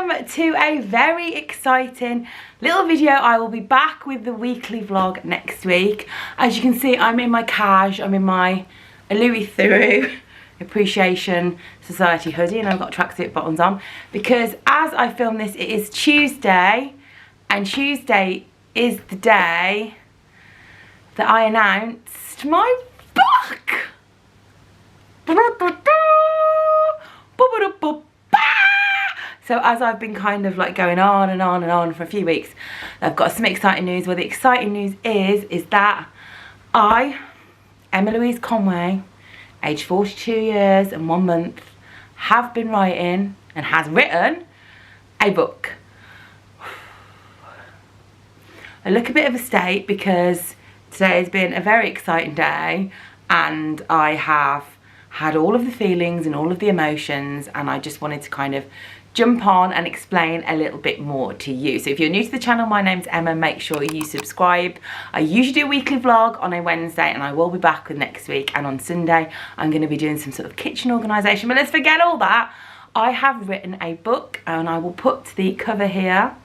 welcome to a very exciting little video. I will be back with the weekly vlog next week. As you can see, I'm in my cash, I'm in my Louis Theroux Appreciation Society hoodie, and I've got tracksuit bottoms on because as I film this, it is Tuesday, and Tuesday is the day that I announced my book. So as I've been kind of like going on and on and on for a few weeks, I've got some exciting news. Well, the exciting news is that I, Emma Louise Conway, aged 42 years and 1 month, have been writing and has written a book. I look a bit of a state because today has been a very exciting day and I have had all of the feelings and all of the emotions, and I just wanted to kind of jump on and explain a little bit more to you. So if you're new to the channel, my name's Emma, make sure you subscribe. I usually do a weekly vlog on a Wednesday, and I will be back with next week, and on Sunday I'm going to be doing some sort of kitchen organisation. But let's forget all that. I have written a book, and I will put the cover here,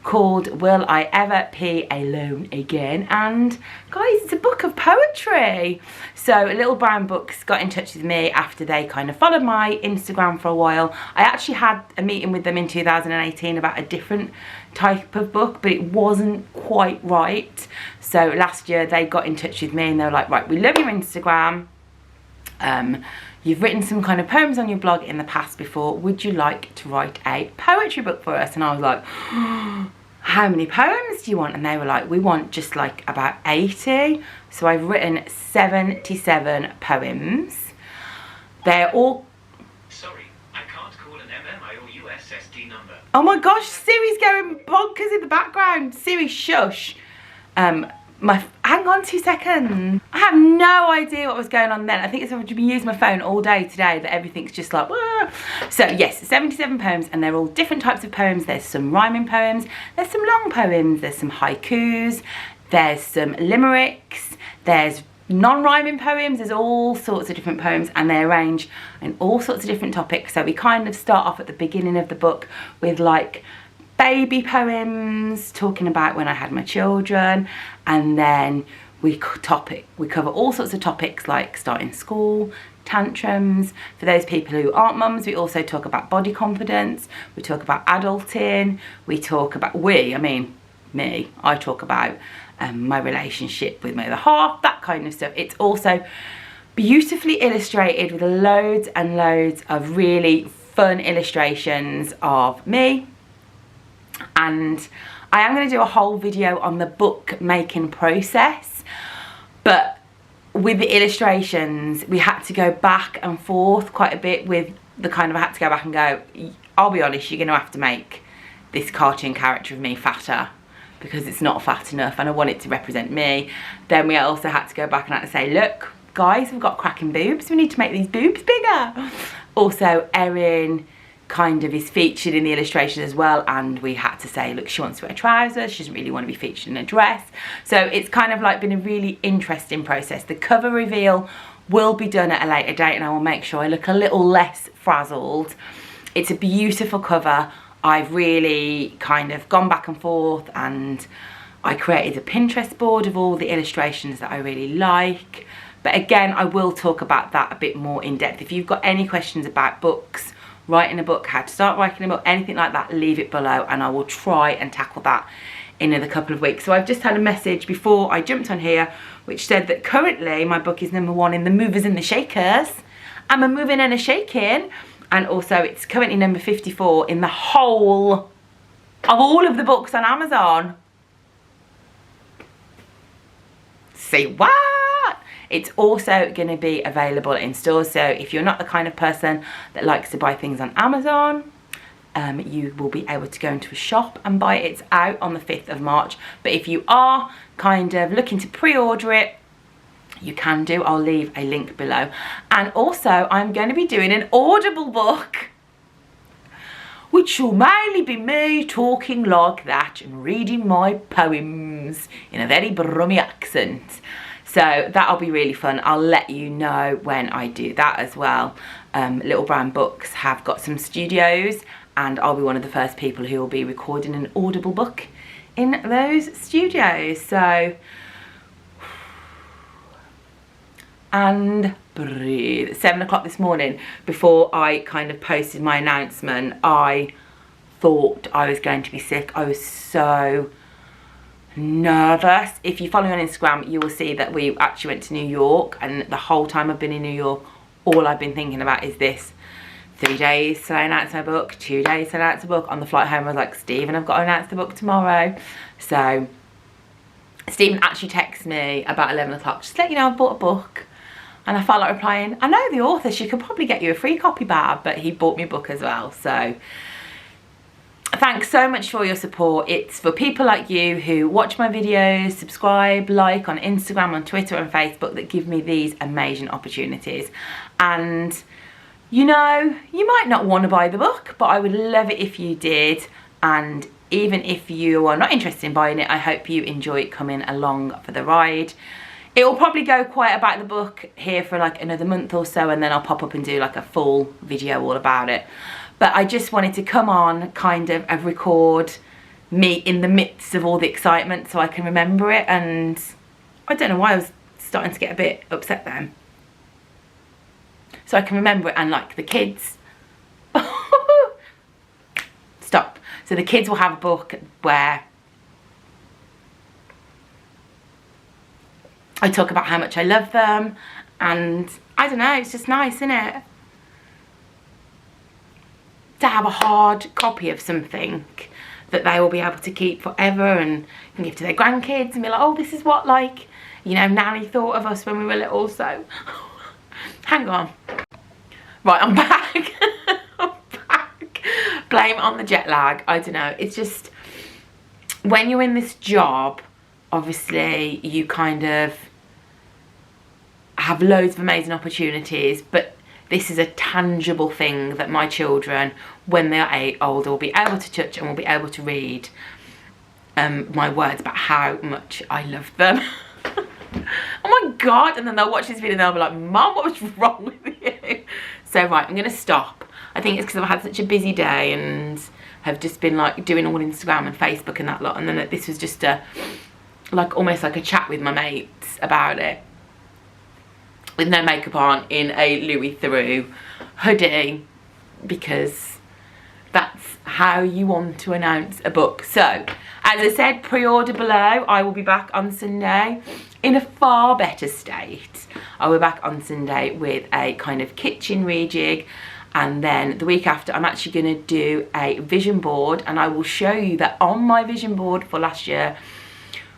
called Will I Ever Pee Alone Again? And guys, it's a book of poetry. So Little Brown Books got in touch with me after they kind of followed my Instagram for a while. I actually had a meeting with them in 2018 about a different type of book, but it wasn't quite right. So last year they got in touch with me and they were like, right, we love your Instagram. You've written some kind of poems on your blog in the past before. Would you like to write a poetry book for us? And I was like, how many poems do you want? And they were like, we want just like about 80. So I've written 77 poems. They're all... Sorry, I can't call an MMI or USSD number. Oh my gosh, Siri's going bonkers in the background. Siri, shush. Hang on 2 seconds. I have no idea what was going on then. I think it's I've been using my phone all day today that everything's just like, wah. So yes, 77 poems, and they're all different types of poems. There's some rhyming poems, there's some long poems, there's some haikus, there's some limericks, there's non-rhyming poems, there's all sorts of different poems, and they arrange in all sorts of different topics. So we kind of start off at the beginning of the book with like baby poems, talking about when I had my children, and then we cover all sorts of topics like starting school, tantrums. For those people who aren't mums, we also talk about body confidence, we talk about adulting, we talk about, I talk about my relationship with my other half, that kind of stuff. It's also beautifully illustrated with loads and loads of really fun illustrations of me. And I am going to do a whole video on the book making process, but with the illustrations we had to go back and forth quite a bit with the kind of, I had to go back and go, I'll be honest, you're going to have to make this cartoon character of me fatter because it's not fat enough and I want it to represent me. Then we also had to go back and had to say, look guys, we've got cracking boobs, we need to make these boobs bigger. Also Erin kind of is featured in the illustration as well, and we had to say, look, she wants to wear trousers, she doesn't really want to be featured in a dress. So it's kind of like been a really interesting process. The cover reveal will be done at a later date, and I will make sure I look a little less frazzled. It's a beautiful cover. I've really kind of gone back and forth, and I created a Pinterest board of all the illustrations that I really like. But again, I will talk about that a bit more in depth. If you've got any questions about books, writing a book, how to start writing a book, anything like that, leave it below and I will try and tackle that in another couple of weeks. So I've just had a message before I jumped on here which said that currently my book is #1 in the movers and the shakers. I'm a moving and a shaking, and also it's currently number 54 in the whole of all of the books on Amazon. Say what? It's also going to be available in stores, so if you're not the kind of person that likes to buy things on Amazon, you will be able to go into a shop and buy it. It's out on the 5th of March, but if you are kind of looking to pre-order it, you can do. I'll leave a link below. And also, I'm going to be doing an Audible book, which will mainly be me talking like that and reading my poems in a very Brummy accent. So that'll be really fun. I'll let you know when I do that as well. Little Brown Books have got some studios, and I'll be one of the first people who will be recording an Audible book in those studios. So, and breathe. 7 o'clock this morning, before I kind of posted my announcement, I thought I was going to be sick. I was so nervous. If you follow me on Instagram, you will see that we actually went to New York, and the whole time I've been in New York, all I've been thinking about is this. 3 days till I announce my book, 2 days till I announce the book. On the flight home, I was like, Stephen, I've got to announce the book tomorrow. So Stephen actually texted me about 11 o'clock, just to let you know I bought a book. And I felt like replying, I know the author, she could probably get you a free copy, Barb, but he bought me a book as well. So thanks so much for your support. It's for people like you who watch my videos, subscribe, like on Instagram, on Twitter and Facebook, that give me these amazing opportunities. And you know, you might not want to buy the book, but I would love it if you did. And even if you are not interested in buying it, I hope you enjoy coming along for the ride. It will probably go quiet about the book here for like another month or so, and then I'll pop up and do like a full video all about it. But I just wanted to come on kind of and record me in the midst of all the excitement so I can remember it. And I don't know why I was starting to get a bit upset then. So I can remember it, and like the kids, stop. So the kids will have a book where I talk about how much I love them, and I don't know, it's just nice, isn't it? To have a hard copy of something that they will be able to keep forever and can give to their grandkids and be like, oh, this is what, like, you know, Nanny thought of us when we were little. So hang on. Right, I'm back. I'm back. Blame it on the jet lag. I don't know. It's just, when you're in this job, obviously you kind of have loads of amazing opportunities, but this is a tangible thing that my children, when they are older, will be able to touch and will be able to read my words about how much I love them. Oh my God. And then they'll watch this video and they'll be like, Mum, what was wrong with you? So right, I'm going to stop. I think it's because I've had such a busy day and have just been like doing all Instagram and Facebook and that lot. And then this was just a, like almost like a chat with my mates about it. With no makeup on, in a Louis Theroux hoodie, because that's how you want to announce a book. So, as I said, pre-order below. I will be back on Sunday in a far better state. I will be back on Sunday with a kind of kitchen rejig, and then the week after I'm actually going to do a vision board, and I will show you that on my vision board for last year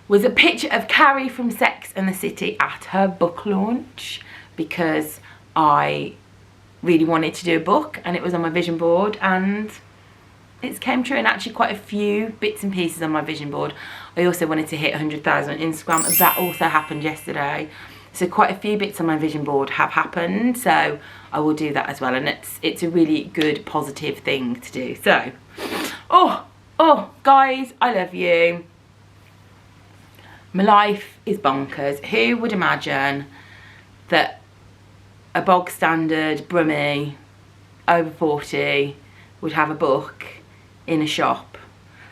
was a picture of Carrie from Sex and the City at her book launch, because I really wanted to do a book and it was on my vision board, and it came true. And actually quite a few bits and pieces on my vision board. I also wanted to hit 100,000 on Instagram, and that also happened yesterday. So quite a few bits on my vision board have happened, so I will do that as well, and it's a really good positive thing to do. So oh guys, I love you. My life is bonkers. Who would imagine that a bog standard Brummie over 40 would have a book in a shop?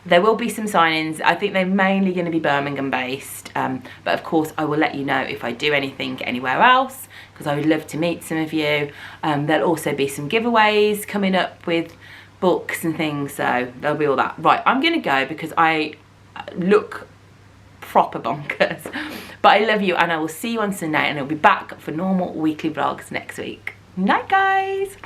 There will be some signings. I think they're mainly going to be Birmingham based, but of course I will let you know if I do anything anywhere else, because I would love to meet some of you. There'll also be some giveaways coming up with books and things, so there'll be all that. Right, I'm going to go because I look proper bonkers, but I love you, and I will see you on Sunday, and I'll be back for normal weekly vlogs next week. Night, guys.